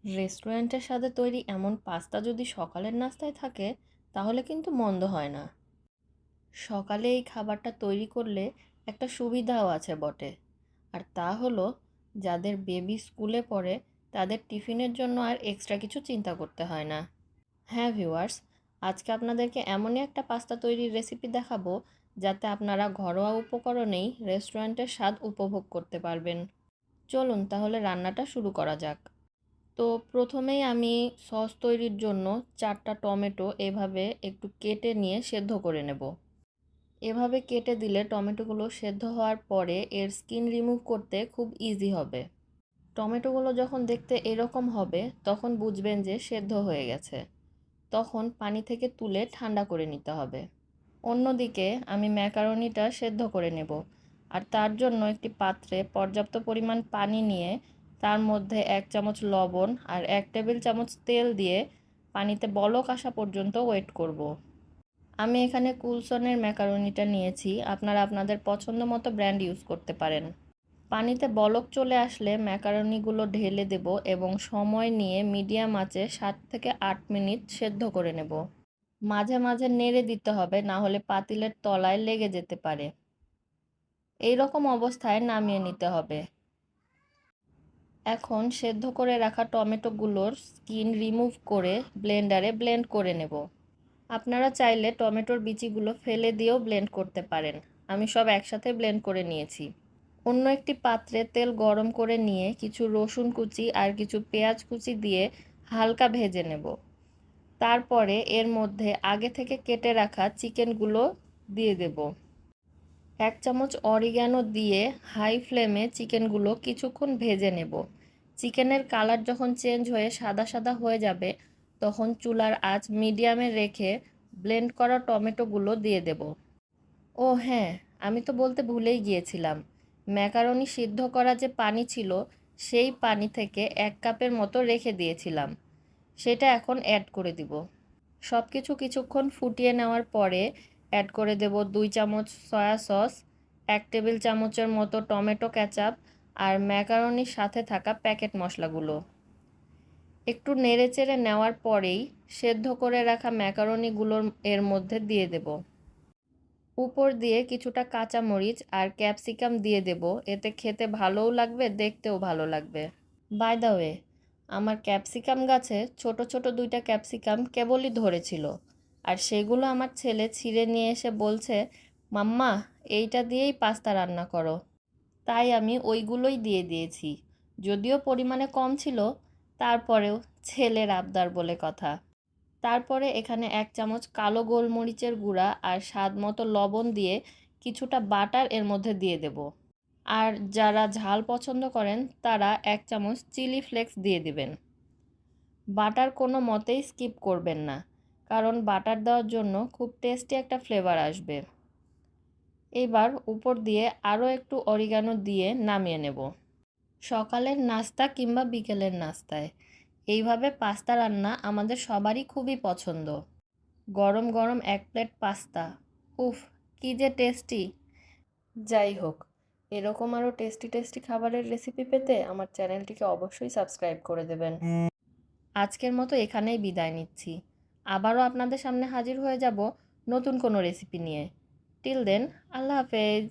রেস্টুরেন্টের স্বাদে তৈরি এমন পাস্তা যদি সকালের নাস্তায় থাকে তাহলে কিন্তু মন্দ হয় না। সকালে এই খাবারটা তৈরি করলে একটা সুবিধাও আছে বটে, আর তা হলো যাদের বেবি স্কুলে পড়ে তাদের টিফিনের জন্য আর এক্সট্রা কিছু চিন্তা করতে হয় না। হ্যাঁ ভিউয়ার্স, আজকে আপনাদেরকে এমনই একটা পাস্তা তৈরির রেসিপি দেখাবো যাতে আপনারা ঘরোয়া উপকরণেই রেস্টুরেন্টের স্বাদ উপভোগ করতে পারবেন। চলুন তাহলে রান্নাটা শুরু করা যাক। তো প্রথমেই আমি সস তৈরির জন্য 4টা টমেটো এভাবে একটু কেটে নিয়ে সেদ্ধ করে নেব। এভাবে কেটে দিলে টমেটোগুলো সেদ্ধ হওয়ার পরে এর স্কিন রিমুভ করতে খুব ইজি হবে। টমেটোগুলো যখন দেখতে এরকম হবে তখন বুঝবেন যে সেদ্ধ হয়ে গেছে। তখন পানি থেকে তুলে ঠান্ডা করে নিতে হবে। অন্যদিকে আমি ম্যাকারনিটা সেদ্ধ করে নেব, আর তার জন্য একটি পাত্রে পর্যাপ্ত পরিমাণ পানি নিয়ে তার মধ্যে 1 চামচ লবণ আর 1 টেবিল চামচ তেল দিয়ে পানিতে বলক আসা পর্যন্ত ওয়েট করব। আমি এখানে কুলসনের ম্যাকারনিটা নিয়েছি, আপনারা আপনাদের পছন্দ মতো ব্র্যান্ড ইউজ করতে পারেন। পানিতে বলক চলে আসলে ম্যাকারনিগুলো ঢেলে দেব এবং সময় নিয়ে মিডিয়াম আঁচে 7 থেকে 8 মিনিট সেদ্ধ করে নেব। মাঝে মাঝে নেড়ে দিতে হবে, না হলে পাতিলের তলায় লেগে যেতে পারে। এই রকম অবস্থায় নামিয়ে নিতে হবে। এখন সেদ্ধ করে রাখা টমেটোগুলোর স্কিন রিমুভ করে ব্লেন্ডারে ব্লেন্ড করে নেব। আপনারা চাইলে টমেটোর বিচিগুলো ফেলে দিয়েও ব্লেন্ড করতে পারেন। আমি সব একসাথে ব্লেন্ড করে নিয়েছি। অন্য একটি পাত্রে তেল গরম করে নিয়ে কিছু রসুন কুচি আর কিছু পেঁয়াজ কুচি দিয়ে হালকা ভেজে নেব। তারপরে এর মধ্যে আগে থেকে কেটে রাখা চিকেনগুলো দিয়ে দেব। 1 চামচ অরিগ্যানো দিয়ে হাই ফ্লেমে চিকেনগুলো কিছুক্ষণ ভেজে নেব। চিকেনের কালার যখন চেঞ্জ হয়ে সাদা সাদা হয়ে যাবে তখন চুলার আঁচ মিডিয়ামে রেখে ব্লেন্ড করা টমেটোগুলো দিয়ে দেব। ও হ্যাঁ, আমি তো বলতে ভুলেই গিয়েছিলাম, ম্যাকারনি সিদ্ধ করা যে পানি ছিল সেই পানি থেকে 1 কাপের মতো রেখে দিয়েছিলাম, সেটা এখন অ্যাড করে দিব। সব কিছু কিছুক্ষণ ফুটিয়ে নেওয়ার পরে অ্যাড করে দেব 2 চামচ সয়া সস, 1 টেবিল চামচের মতো টমেটো কেচাপ আর ম্যাকারনির সাথে থাকা প্যাকেট মশলাগুলো। একটু নেড়েচেড়ে নেওয়ার পরেই সেদ্ধ করে রাখা ম্যাকারনিগুলোর এর মধ্যে দিয়ে দেব। উপর দিয়ে কিছুটা কাঁচামরিচ আর ক্যাপসিকাম দিয়ে দেব, এতে খেতে ভালোও লাগবে, দেখতেও ভালো লাগবে। বাই দ্য ওয়ে, আমার ক্যাপসিকাম গাছে ছোট ছোট 2টা ক্যাপসিকাম কেবলই ধরেছিল, আর সেগুলো আমার ছেলে ছিঁড়ে নিয়ে এসে বলছে, মাম্মা এইটা দিয়েই পাস্তা রান্না করো। তাই আমি ওইগুলোই দিয়ে দিয়েছি। যদিও পরিমাণে কম ছিল, তারপরেও ছেলের আবদার বলে কথা। তারপরে এখানে 1 চামচ কালো গোলমরিচের গুঁড়া আর স্বাদ মতো লবণ দিয়ে কিছুটা বাটার এর মধ্যে দিয়ে দেব। আর যারা ঝাল পছন্দ করেন তারা 1 চামচ চিলি ফ্লেক্স দিয়ে দিবেন। বাটার কোনো মতেই স্কিপ করবেন না, কারণ বাটার দেওয়ার জন্য খুব টেস্টি একটা ফ্লেভার আসবে। এবার উপর দিয়ে আরও একটু অরিগানো দিয়ে নামিয়ে নেব। সকালের নাস্তা কিংবা বিকেলের নাস্তায় এইভাবে পাস্তা রান্না আমাদের সবারই খুবই পছন্দ। গরম গরম 1 প্লেট পাস্তা, উফ, কি যে টেস্টি! যাই হোক, এরকম আরও টেস্টি টেস্টি খাবারের রেসিপি পেতে আমার চ্যানেলটিকে অবশ্যই সাবস্ক্রাইব করে দেবেন। আজকের মতো এখানেই বিদায় নিচ্ছি। আবারও আপনাদের সামনে হাজির হয়ে যাব নতুন কোনো রেসিপি নিয়ে। টিল দেন, আল্লাহ হাফেজ।